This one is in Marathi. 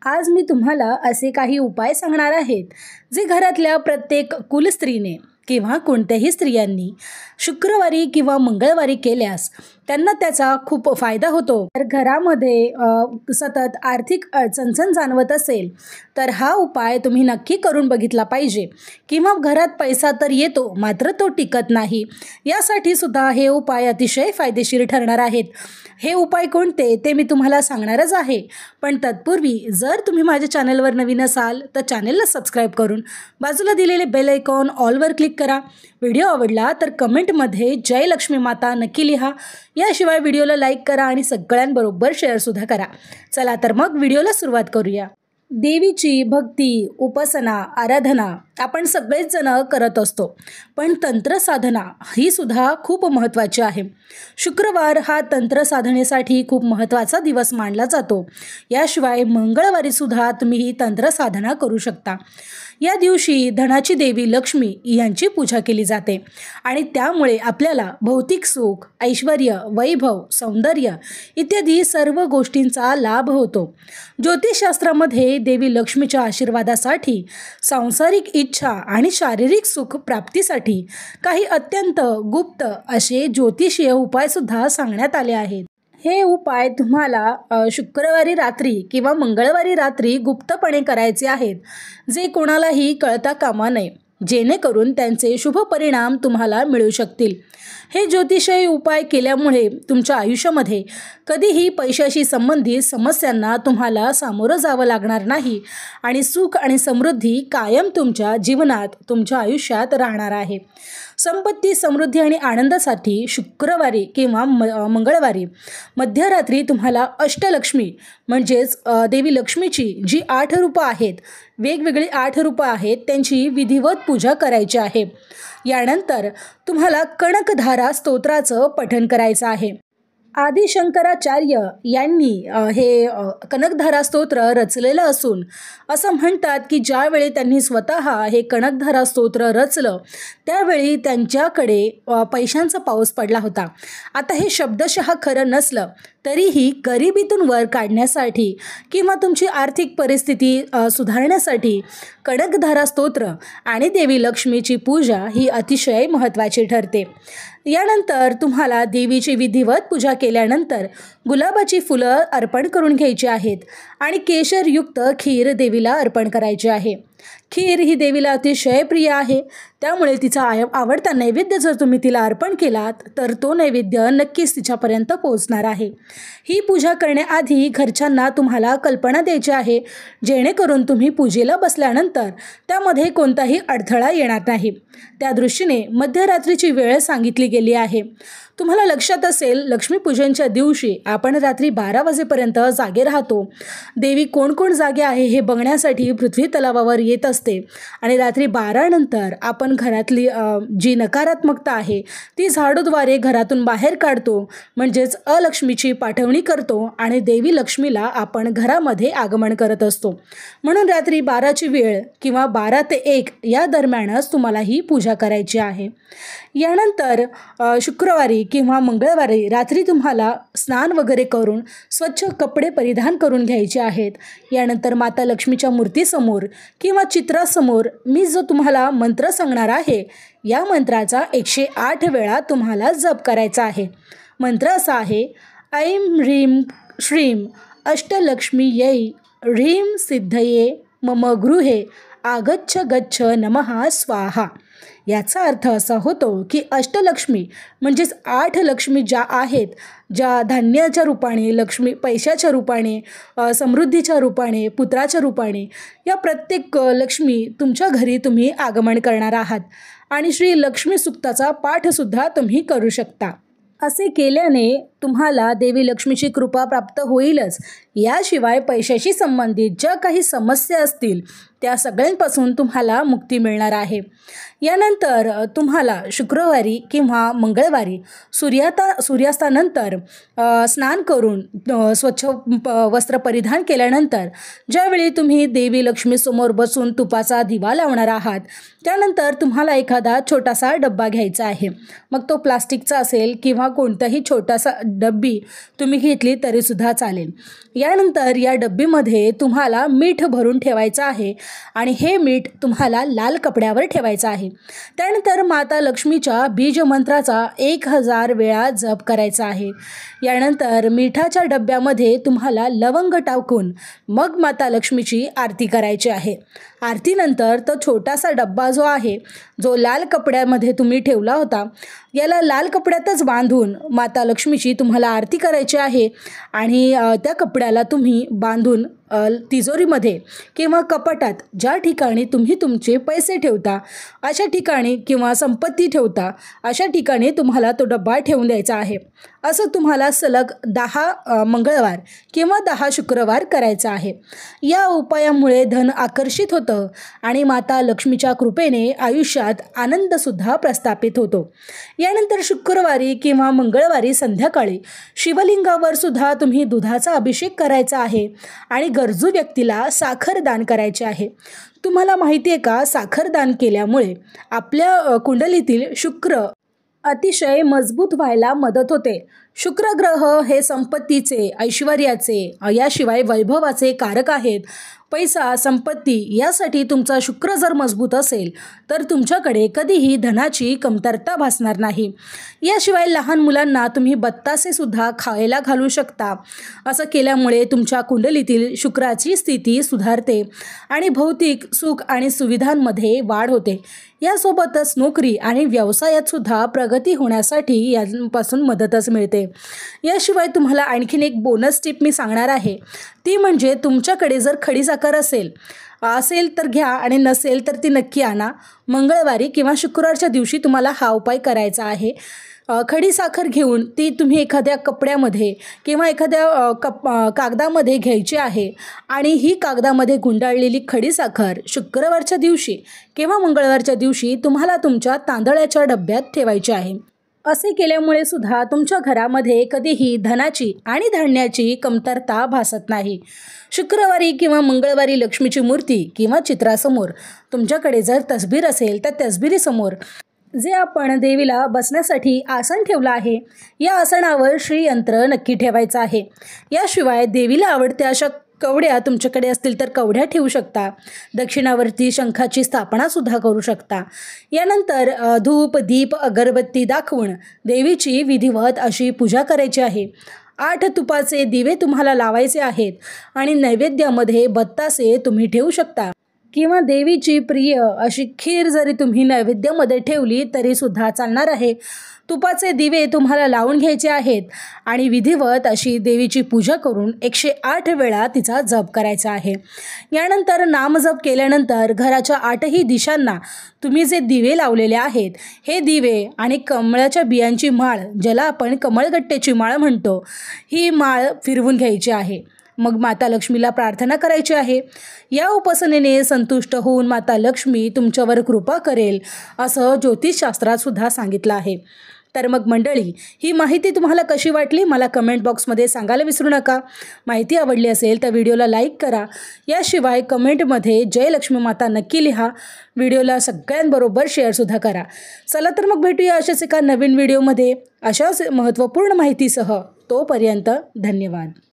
आज मी तुम्हाला असे काही उपाय सांगणार आहेत जे घरातल्या प्रत्येक कुलस्त्रीने किंवा कोणत्याही स्त्रियांनी शुक्रवारी किंवा मंगळवारी केल्यास त्यांना त्याचा खूप फायदा होतो। तर घरामध्ये सतत आर्थिक अडचण जाणवत असेल तर हा उपाय तुम्ही नक्की करून बघितला पाहिजे। किंवा घरात पैसा तर येतो मात्र तो टिकत नाही, यासाठी सुद्धा हे उपाय अतिशय फायदेशीर ठरणार आहेत। हे उपाय कोणते ते मी तुम्हाला सांगणारच आहे, पण तत्पूर्वी जर तुम्ही माझ्या चॅनलवर नवीन असाल तर चॅनलला सबस्क्राईब करून बाजूला दिलेले बेल आयकॉन ऑलवर क्लिक करा। व्हिडिओ आवडला तर कमेंटमध्ये जय लक्ष्मी माता नक्की लिहा। याशिवाय व्हिडिओला लाईक करा आणि सगळ्यांबरोबर शेअरसुद्धा करा। चला तर मग व्हिडिओला सुरुवात करूया। देवीची भक्ती, उपासना, आराधना आपण सगळेच जण करत असतो, पण तंत्र साधना ही सुद्धा खूप महत्त्वाची आहे। शुक्रवार हा तंत्र साधनेसाठी खूप महत्त्वाचा दिवस मानला जातो। याशिवाय मंगळवारी सुद्धा तुम्ही ही तंत्र साधना करू शकता। या दिवशी धनाची देवी लक्ष्मी यांची पूजा केली जाते आणि त्यामुळे आपल्याला भौतिक सुख, ऐश्वर्य, वैभव, सौंदर्य इत्यादी सर्व गोष्टींचा लाभ होतो। ज्योतिषशास्त्रामध्ये देवी लक्ष्मीच्या आशीर्वादासाठी, सांसारिक इच्छा आणि शारीरिक सुख प्राप्तीसाठी काही अत्यंत गुप्त असे ज्योतिषीय उपायसुद्धा सांगण्यात आले आहेत। हे उपाय तुम्हाला शुक्रवारी रात्री किंवा मंगळवारी रात्री गुप्तपणे करायचे आहेत, जे कोणालाही कळता कामा नये, जेणेकरून त्यांचे शुभ परिणाम तुम्हाला मिळू शकतील। हे ज्योतिषीय उपाय केल्यामुळे तुमच्या आयुष्यामध्ये कधीही पैशाशी संबंधित समस्यांना तुम्हाला सामोरं जावं लागणार नाही आणि सुख आणि समृद्धी कायम तुमच्या जीवनात, तुमच्या आयुष्यात राहणार आहे। संपत्ती, समृद्धी आणि आनंदासाठी शुक्रवारी किंवा मंगळवारी मध्यरात्री तुम्हाला अष्टलक्ष्मी म्हणजेच देवी लक्ष्मीची जी 8 रूपं आहेत, वेगवेगळी 8 रूपं आहेत, त्यांची विधिवत पूजा करायची आहे। यानंतर तुम्हाला कणकधारा स्तोत्राचं पठण करायचं आहे। आदि शंकराचार्य यांनी हे कनकधारा स्तोत्र रचलेलं असून असं म्हणतात की ज्यावेळी त्यांनी स्वतः हे कनकधारा स्तोत्र रचलं त्यावेळी त्यांच्याकडे पैशांचा पाऊस पडला होता। आता हे शब्दशः खरं नसलं तरीही गरिबीतून वर काढण्यासाठी किंवा तुमची आर्थिक परिस्थिती सुधारण्यासाठी कनकधारा स्तोत्र आणि देवी लक्ष्मीची पूजा ही अतिशय महत्त्वाची ठरते। यानंतर तुम्हाला देवीची विधिवत पूजा केल्यानंतर गुलाबाची फुलं अर्पण करून घ्यायची आहेत आणि केशरयुक्त खीर देवीला अर्पण करायची आहे। खीर ही देवीला अतिशय प्रिय आहे, त्यामुळे तिचा आवडता नैवेद्य जर तुम्ही तिला अर्पण केलात तर तो नैवेद्य नक्कीच तिच्यापर्यंत पोहोचणार आहे। ही पूजा करण्याआधी घरच्यांना तुम्हाला कल्पना द्यायची आहे, जेणेकरून तुम्ही पूजेला बसल्यानंतर त्यामध्ये कोणताही अडथळा येणार नाही। त्या दृष्टीने मध्यरात्रीची वेळ सांगितली गेली आहे। तुम्हाला लक्षात असेल, लक्ष्मीपूजनच्या दिवशी आपण रात्री 12 वाजेपर्यंत जागे राहतो। देवी कोण कोण जागे आहे हे बघण्यासाठी पृथ्वी तलावावर येत असते आणि रात्री 12 नंतर आपण घरातली जी नकारात्मकता आहे ती झाडूद्वारे घरातून बाहेर काढतो, म्हणजेच अलक्ष्मीची पाठवणी करतो आणि देवी लक्ष्मीला आपण घरामध्ये आगमन करत असतो। म्हणून रात्री 12ची वेळ किंवा 12 ते 1 या दरम्यानच तुम्हाला ही पूजा करायची आहे। यानंतर शुक्रवारी किंवा मंगळवारी रात्री तुम्हाला स्नान वगैरे करून स्वच्छ कपडे परिधान करून घ्यायचे आहेत। यानंतर माता लक्ष्मीच्या मूर्तीसमोर किंवा चित्रासमोर मी जो तुम्हाला मंत्र सांगणार आहे या मंत्राचा 108 वेळा तुम्हाला जप करायचा आहे। मंत्र असा आहे, ऐं ह्रीं श्रीं अष्टलक्ष्मीयै ह्रीं सिद्धये मम गृहे आगच्छ गच्छ नमः स्वाहा। याचा अर्थ असा होतो की अष्टलक्ष्मी म्हणजेच 8 लक्ष्मी ज्या आहेत, ज्या धान्याच्या रूपाने, लक्ष्मी पैशाच्या रूपाने, समृद्धीच्या रूपाने, पुत्राच्या रूपाने, या प्रत्येक लक्ष्मी तुमच्या घरी तुम्ही आगमन करणार आहात आणि श्री लक्ष्मी सुक्ताचा पाठसुद्धा तुम्ही करू शकता। असे केल्याने तुम्हाला देवी लक्ष्मीची कृपा प्राप्त होईलच, याशिवाय पैशाशी संबंधित ज्या काही समस्या असतील त्या सगळ्यांपासून तुम्हाला मुक्ती मिळणार आहे। यानंतर तुम्हाला शुक्रवारी किंवा मंगळवारी सूर्यास्तानंतर स्नान करून स्वच्छ वस्त्र परिधान केल्यानंतर ज्यावेळी तुम्ही देवी लक्ष्मीसमोर बसून तुपाचा दिवा लावणार आहात, त्यानंतर तुम्हाला एखादा छोटासा डब्बा घ्यायचा आहे। मग तो प्लास्टिकचा असेल किंवा कोणताही छोटासा डब्बी तुम्ही घेतली तरीसुद्धा चालेल। यानंतर या डब्बीमध्ये तुम्हाला मीठ भरून ठेवायचं आहे आणि हे मीठ तुम्हाला लाल कपड्यावर ठेवायचं आहे। त्यानंतर माता लक्ष्मीच्या बीजमंत्राचा 1000 वेळा जप करायचा आहे। यानंतर मिठाच्या डब्यामध्ये तुम्हाला लवंग टाकून मग माता लक्ष्मीची आरती करायची आहे। आरतीनंतर तो छोटासा डब्बा जो आहे, जो लाल कपड्यामध्ये तुम्ही ठेवला होता, याला लाल कपड्यातच बांधून माता लक्ष्मीची तुम्हाला आरती करायची आहे आणि त्या कपड्याला तुम्ही बांधून तिजोरीमध्ये किंवा कपाटात ज्या ठिकाणी तुम्ही तुमचे पैसे ठेवता अशा ठिकाणी किंवा संपत्ती ठेवता अशा ठिकाणी तुम्हाला तो डब्बा ठेवून द्यायचा आहे। असं तुम्हाला सलग 10 मंगळवार किंवा 10 शुक्रवार करायचं आहे। या उपायामुळे धन आकर्षित होतं आणि माता लक्ष्मीच्या कृपेने आयुष्यात आनंदसुद्धा प्रस्थापित होतो। यानंतर शुक्रवारी किंवा मंगळवारी संध्याकाळी शिवलिंगावर सुद्धा तुम्ही दुधाचा अभिषेक करायचा आहे आणि गरजू व्यक्तीला साखर दान करायचे आहे। तुम्हाला माहिती आहे का, साखर दान केल्यामुळे आपल्या कुंडलीतील शुक्र अतिशय मजबूत व्हायला मदत होते। शुक्र ग्रह हे संपत्तीचे, ऐश्वर्याचे, याशिवाय वैभवाचे कारक आहेत। पैसा, संपत्ती यासाठी तुमचा शुक्र जर मजबूत असेल तर तुमच्याकडे कधीही धनाची कमतरता भासणार नाही। याशिवाय लहान मुलांना तुम्ही बत्तासेसुद्धा खायला घालू शकता। असं केल्यामुळे तुमच्या कुंडलीतील शुक्राची स्थिती सुधारते आणि भौतिक सुख आणि सुविधांमध्ये वाढ होते। यासोबतच नोकरी आणि व्यवसायातसुद्धा प्रगती होण्यासाठी यापासून मदतच मिळते। याशिवाय तुम्हाला आणखीन एक बोनस टिप मी सांगणार आहे, ती म्हणजे तुमच्याकडे जर खडीसाखर असेल तर घ्या आणि नसेल तर ती नक्की आणा। मंगळवारी किंवा शुक्रवारच्या दिवशी तुम्हाला हा उपाय करायचा आहे। खडीसाखर घेऊन ती तुम्ही एखाद्या कपड्यामध्ये किंवा एखाद्या कागदामध्ये घ्यायची आहे आणि ही कागदामध्ये गुंडाळलेली खडीसाखर शुक्रवारच्या दिवशी किंवा मंगळवारच्या दिवशी तुम्हाला तुमच्या तांदळाच्या डब्यात ठेवायची आहे। असे केल्यामुळे सुद्धा तुमच्या घरामध्ये कधीही धनाची आणि धान्याची कमतरता भासत नाही। शुक्रवारी किंवा मंगळवारी लक्ष्मीची मूर्ती किंवा चित्रासमोर तुमच्याकडे जर तसबीर असेल तर तसबिरीसमोर जे आपण देवीला बसण्यासाठी आसन ठेवलं आहे, या आसनावर श्रीयंत्र नक्की ठेवायचं आहे। याशिवाय देवीला आवडते अशा कवड्या तुमच्याकडे असतील तर कवड्या ठेवू शकता। दक्षिणावरती शंखाची स्थापनासुद्धा करू शकता। यानंतर धूप, दीप, अगरबत्ती दाखवून देवीची विधिवत अशी पूजा करायची आहे। 8 तुपाचे दिवे तुम्हाला लावायचे आहेत आणि नैवेद्यामध्ये बत्तासे तुम्ही ठेवू शकता किंवा देवीची प्रिय अशी खीर जरी तुम्ही नैवेद्यामध्ये ठेवली तरीसुद्धा चालणार आहे। तुपाचे दिवे तुम्हाला लावून घ्यायचे आहेत आणि विधिवत अशी देवीची पूजा करून 108 वेळा तिचा जप करायचा आहे। यानंतर नामजप केल्यानंतर घराच्या 8ही दिशांना तुम्ही जे दिवे लावलेले आहेत, हे दिवे आणि कमळाच्या बियांची माळ, ज्याला आपण कमळगट्टेची माळ म्हणतो, ही माळ फिरवून घ्यायची आहे। मग माता लक्ष्मीला प्रार्थना करायची आहे। या उपासनेने संतुष्ट होऊन माता लक्ष्मी तुमच्यावर कृपा करेल असं ज्योतिषशास्त्रात सुद्धा सांगितलं आहे। तर मग मंडळी, ही माहिती तुम्हाला कशी वाटली मला कमेंट बॉक्समध्ये सांगायला विसरू नका। माहिती आवडली असेल तर व्हिडिओला लाईक करा। याशिवाय कमेंटमध्ये जय लक्ष्मी माता नक्की लिहा। व्हिडिओला सगळ्यांबरोबर शेअरसुद्धा करा। चला तर मग भेटूया अशाच एका नवीन व्हिडिओमध्ये अशाच महत्त्वपूर्ण माहितीसह। तोपर्यंत धन्यवाद।